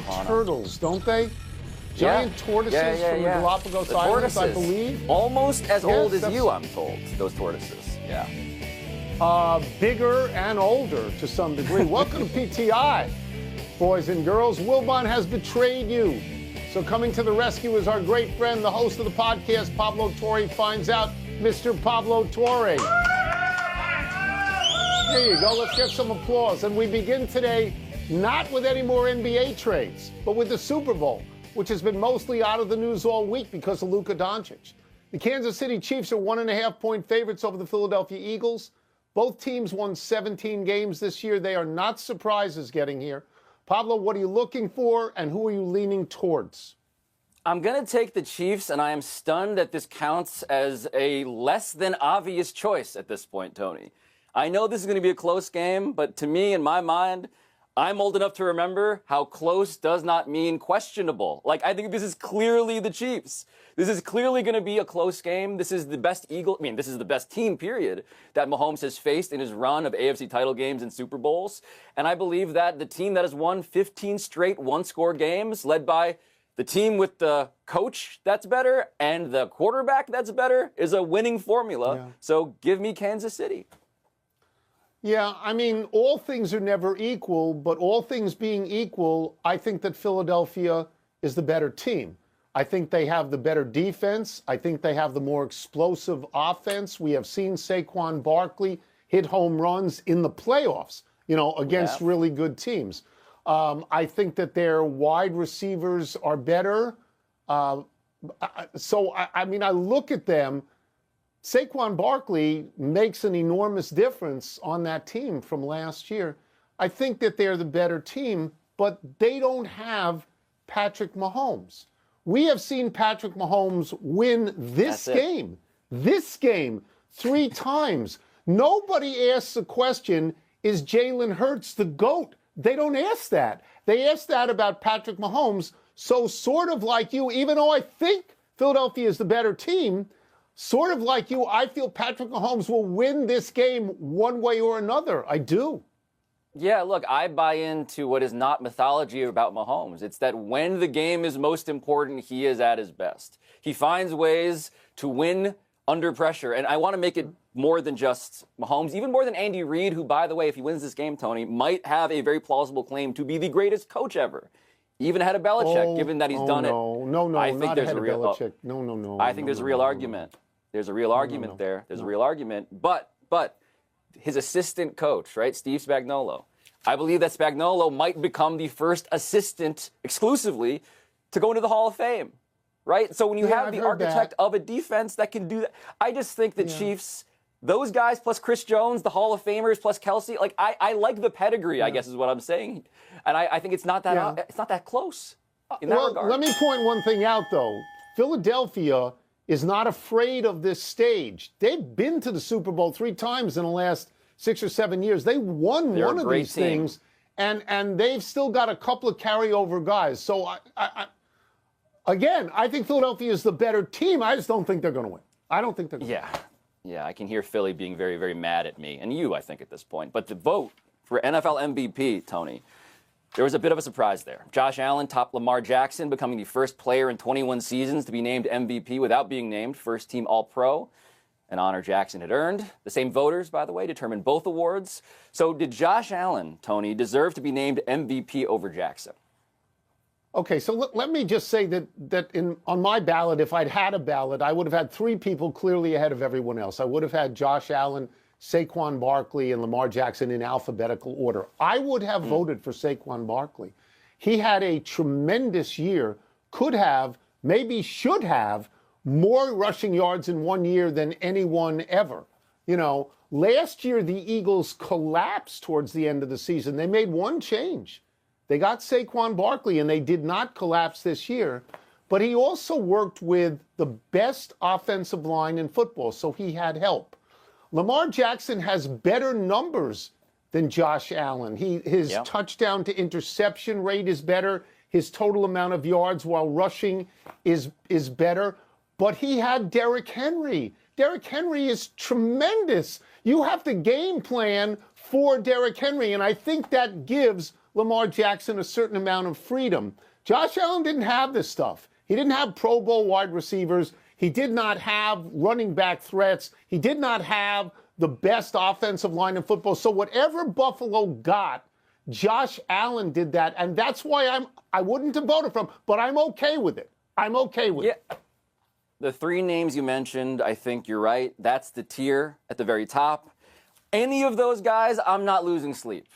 giant turtles, don't they? Giant tortoises from the Galapagos Islands, I believe. Almost as old as you, I'm told, those tortoises. Yeah. Bigger and older to some degree. Welcome to PTI, boys and girls. Wilbon has betrayed you. So coming to the rescue is our great friend, the host of the podcast, Pablo Torre, finds out, Mr. Pablo Torre. There you go. Let's get some applause. And we begin today not with any more NBA trades, but with the Super Bowl, which has been mostly out of the news all week because of Luka Doncic. The Kansas City Chiefs are 1.5-point favorites over the Philadelphia Eagles. Both teams won 17 games this year. They are not surprises getting here. Pablo, what are you looking for, and who are you leaning towards? I'm going to take the Chiefs, and I am stunned that this counts as a less than obvious choice at this point, Tony. I know this is going to be a close game, but to me, in my mind, I'm old enough to remember how close does not mean questionable. Like, I think this is clearly the Chiefs. This is clearly going to be a close game. This is the best this is the best team, period, that Mahomes has faced in his run of AFC title games and Super Bowls. And I believe that the team that has won 15 straight one-score games, led by the team with the coach that's better and the quarterback that's better, is a winning formula. Yeah. So give me Kansas City. Yeah, I mean, all things are never equal, but all things being equal, I think that Philadelphia is the better team. I think they have the better defense. I think they have the more explosive offense. We have seen Saquon Barkley hit home runs in the playoffs, against really good teams. I think that their wide receivers are better. I look at them. Saquon Barkley makes an enormous difference on that team from last year. I think that they're the better team, but they don't have Patrick Mahomes. We have seen Patrick Mahomes win this game 3 times. Nobody asks the question, is Jalen Hurts the GOAT? They don't ask that. They ask that about Patrick Mahomes. So sort of like you, even though I think Philadelphia is the better team, sort of like you, I feel Patrick Mahomes will win this game one way or another. I do. Yeah, look, I buy into what is not mythology about Mahomes. It's that when the game is most important, he is at his best. He finds ways to win under pressure. And I want to make it more than just Mahomes, even more than Andy Reid, who, by the way, if he wins this game, Tony, might have a very plausible claim to be the greatest coach ever. Even ahead of Belichick, given that he's done it. No, I think there's a real Belichick. No. I think there's a real argument. There's a real argument there. There's a real argument. But his assistant coach, right, Steve Spagnuolo, I believe that Spagnuolo might become the first assistant exclusively to go into the Hall of Fame, right? So when you have the architect of a defense that can do that, I just think the Chiefs, those guys plus Chris Jones, the Hall of Famers plus Kelsey, like I like the pedigree, I guess is what I'm saying. And I think it's not that close in that regard. Let me point one thing out, though. Philadelphia is not afraid of this stage. They've been to the Super Bowl 3 times in the last 6 or 7 years. They won one of these things, and they've still got a couple of carryover guys. So, I think Philadelphia is the better team. I just don't think they're going to win. I don't think they're going to win. Yeah, I can hear Philly being very, very mad at me, and you, I think, at this point. But the vote for NFL MVP, Tony, there was a bit of a surprise there. Josh Allen topped Lamar Jackson, becoming the first player in 21 seasons to be named MVP without being named first-team All-Pro, an honor Jackson had earned. The same voters, by the way, determined both awards. So did Josh Allen, Tony, deserve to be named MVP over Jackson? Okay, so let me just say that on my ballot, if I'd had a ballot, I would have had 3 people clearly ahead of everyone else. I would have had Josh Allen, Saquon Barkley, and Lamar Jackson in alphabetical order. I would have voted for Saquon Barkley. He had a tremendous year, could have, maybe should have, more rushing yards in 1 year than anyone ever. Last year the Eagles collapsed towards the end of the season. They made one change. They got Saquon Barkley, and they did not collapse this year. But he also worked with the best offensive line in football, so he had help. Lamar Jackson has better numbers than Josh Allen. His touchdown to interception rate is better. His total amount of yards while rushing is better. But he had Derrick Henry. Derrick Henry is tremendous. You have to game plan for Derrick Henry, and I think that gives Lamar Jackson a certain amount of freedom. Josh Allen didn't have this stuff. He didn't have Pro Bowl wide receivers. He did not have running back threats. He did not have the best offensive line in football. So whatever Buffalo got, Josh Allen did that, and that's why I wouldn't have voted for him, but I'm okay with it. I'm okay with it. The three names you mentioned, I think you're right. That's the tier at the very top. Any of those guys, I'm not losing sleep.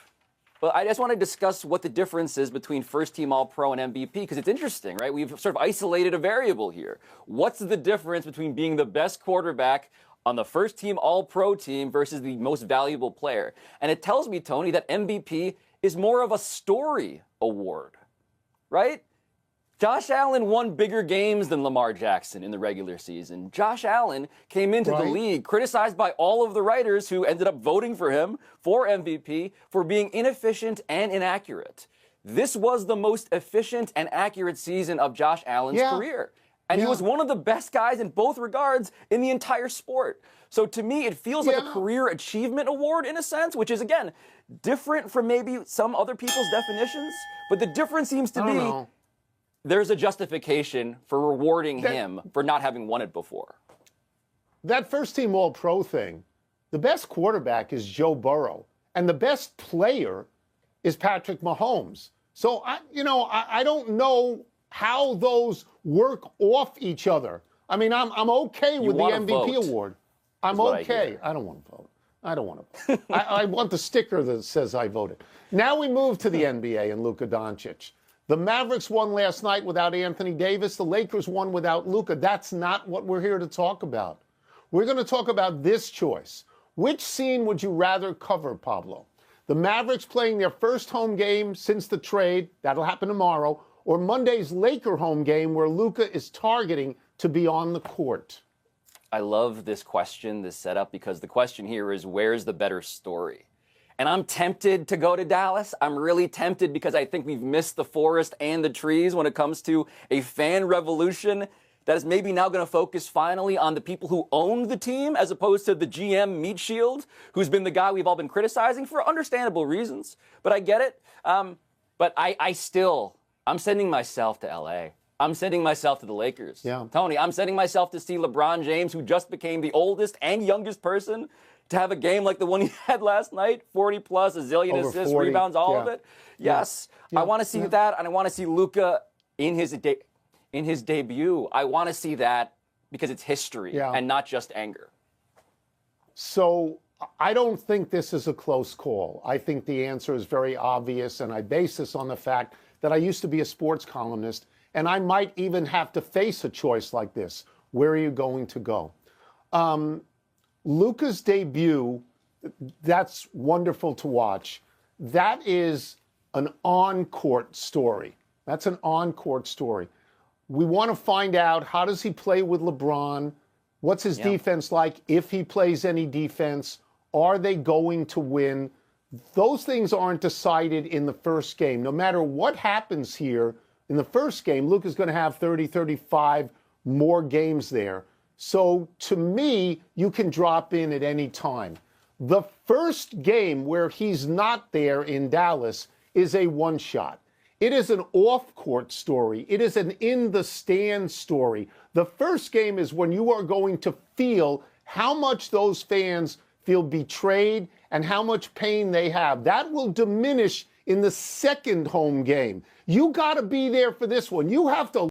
But I just want to discuss what the difference is between first-team All-Pro and MVP, because it's interesting, right? We've sort of isolated a variable here. What's the difference between being the best quarterback on the first-team All-Pro team versus the most valuable player? And it tells me, Tony, that MVP is more of a story award, right? Josh Allen won bigger games than Lamar Jackson in the regular season. Josh Allen came into the league criticized by all of the writers who ended up voting for him for MVP for being inefficient and inaccurate. This was the most efficient and accurate season of Josh Allen's career. And he was one of the best guys in both regards in the entire sport. So to me, it feels like a career achievement award in a sense, which is, again, different from maybe some other people's definitions. But the difference seems to be there's a justification for rewarding him for not having won it before. That first-team All-Pro thing, the best quarterback is Joe Burrow, and the best player is Patrick Mahomes. So, I don't know how those work off each other. I mean, I'm okay with the MVP award. I'm okay. I don't want to vote. I don't want to vote. I want the sticker that says I voted. Now we move to the NBA and Luka Doncic. The Mavericks won last night without Anthony Davis. The Lakers won without Luka. That's not what we're here to talk about. We're going to talk about this choice. Which scene would you rather cover, Pablo? The Mavericks playing their first home game since the trade, that'll happen tomorrow, or Monday's Laker home game where Luka is targeting to be on the court? I love this question, this setup, because the question here is, where's the better story? And I'm tempted to go to Dallas. I'm really tempted because I think we've missed the forest and the trees when it comes to a fan revolution that is maybe now going to focus finally on the people who owned the team as opposed to the GM meat shield, who's been the guy we've all been criticizing for understandable reasons. But I get it. But I'm sending myself to LA. I'm sending myself to the Lakers. Yeah. Tony, I'm sending myself to see LeBron James, who just became the oldest and youngest person to have a game like the one he had last night, 40 plus, a zillion Over assists, 40, rebounds, all of it. Yes, I want to see that, and I want to see Luka in his debut. I want to see that because it's history and not just anger. So I don't think this is a close call. I think the answer is very obvious, and I base this on the fact that I used to be a sports columnist, and I might even have to face a choice like this. Where are you going to go? Luka's debut, that's wonderful to watch. That is an on-court story. That's an on-court story. We want to find out, how does he play with LeBron? What's his defense like? If he plays any defense, are they going to win? Those things aren't decided in the first game. No matter what happens here, in the first game, Luka's going to have 30, 35 more games there. So to me, you can drop in at any time. The first game where he's not there in Dallas is a one-shot. It is an off-court story. It is an in-the-stand story. The first game is when you are going to feel how much those fans feel betrayed and how much pain they have. That will diminish in the second home game. You got to be there for this one. You have to